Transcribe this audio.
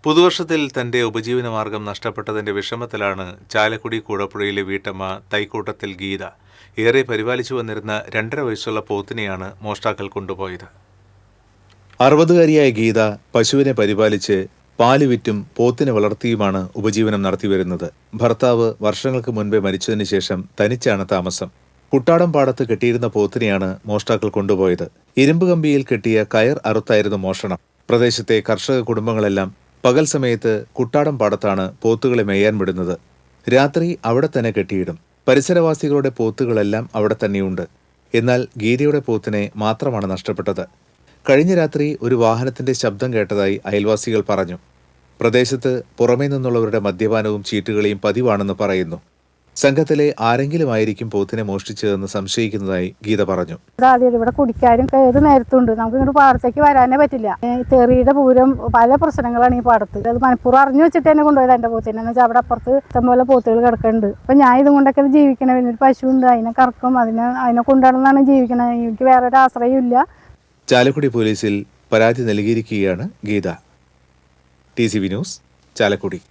പുതുവർഷത്തിൽ തന്റെ ഉപജീവനമാർഗം നഷ്ടപ്പെട്ടതിന്റെ വിഷമത്തിലാണ് ചാലക്കുടി കൂടപ്പുഴയിലെ വീട്ടമ്മ തൈക്കൂട്ടത്തിൽ ഗീത. ഏറെ പരിപാലിച്ചു വന്നിരുന്ന 2.5 വയസ്സുള്ള പോത്തിനെയാണ് മോഷ്ടാക്കൾ കൊണ്ടുപോയത്. 60കാരിയായ ഗീത പശുവിനെ പരിപാലിച്ച് പാല് വിറ്റും പോത്തിനെ വളർത്തിയുമാണ് ഉപജീവനം നടത്തിവരുന്നത്. ഭർത്താവ് വർഷങ്ങൾക്ക് മുൻപേ മരിച്ചതിന് ശേഷം തനിച്ചാണ് താമസം. കുട്ടാടം പാടത്ത് കെട്ടിയിരുന്ന പോത്തിനെയാണ് മോഷ്ടാക്കൾ കൊണ്ടുപോയത്. ഇരുമ്പ് കമ്പിയിൽ കെട്ടിയ കയർ അറുത്തായിരുന്നു മോഷണം. പ്രദേശത്തെ കർഷക കുടുംബങ്ങളെല്ലാം പകൽ സമയത്ത് കുട്ടാടം പാടത്താണ് പോത്തുകളെ മേയാൻ വിടുന്നത്. രാത്രി അവിടെ തന്നെ കെട്ടിയിടും. പരിസരവാസികളുടെ പോത്തുകളെല്ലാം അവിടെ തന്നെയുണ്ട്. എന്നാൽ ഗീതയുടെ പോത്തിനെ മാത്രമാണ് നഷ്ടപ്പെട്ടത്. കഴിഞ്ഞ രാത്രി ഒരു വാഹനത്തിന്റെ ശബ്ദം കേട്ടതായി അയൽവാസികൾ പറഞ്ഞു. പ്രദേശത്ത് പുറമേ നിന്നുള്ളവരുടെ മദ്യപാനവും ചീട്ടുകളിയും പതിവാണെന്ന് പറയുന്നു. സംഘത്തിലെ ആരെങ്കിലും ആയിരിക്കും പോത്തിനെ മോഷ്ടിച്ചതെന്ന് സംശയിക്കുന്നതായി ഗീത പറഞ്ഞു. ഇവിടെ കുടിക്കാനും ഏത് നേരത്തുണ്ട്. നമുക്ക് ഇങ്ങോട്ട് പാടത്തേക്ക് വരാനേ പറ്റില്ല. തെറിയുടെ പൂരം പല പ്രശ്നങ്ങളാണ് ഈ പാടത്ത്. അത് മനഃപൂർവ്വം അറിഞ്ഞു വെച്ചിട്ട് തന്നെ കൊണ്ടുപോയത് എന്റെ പോത്തിനെ. എന്ന് വെച്ചാൽ അവിടെ അപ്പുറത്ത് ഇഷ്ടംപോലെ പോത്തുകൾ കിടക്കുന്നുണ്ട്. അപ്പൊ ഞാൻ ഇതും കൊണ്ടൊക്കെ ജീവിക്കണം. പിന്നെ ഒരു പശുവുണ്ട്, അതിനെ കറക്കും, അതിനെ കൊണ്ടുനടന്നാണ് ജീവിക്കണത്. എനിക്ക് വേറൊരു ആശ്രയം ഇല്ല. ചാലക്കുടി പോലീസിൽ പരാതി നൽകിയിരിക്കുകയാണ് ഗീത. TCV news, Chalakudy.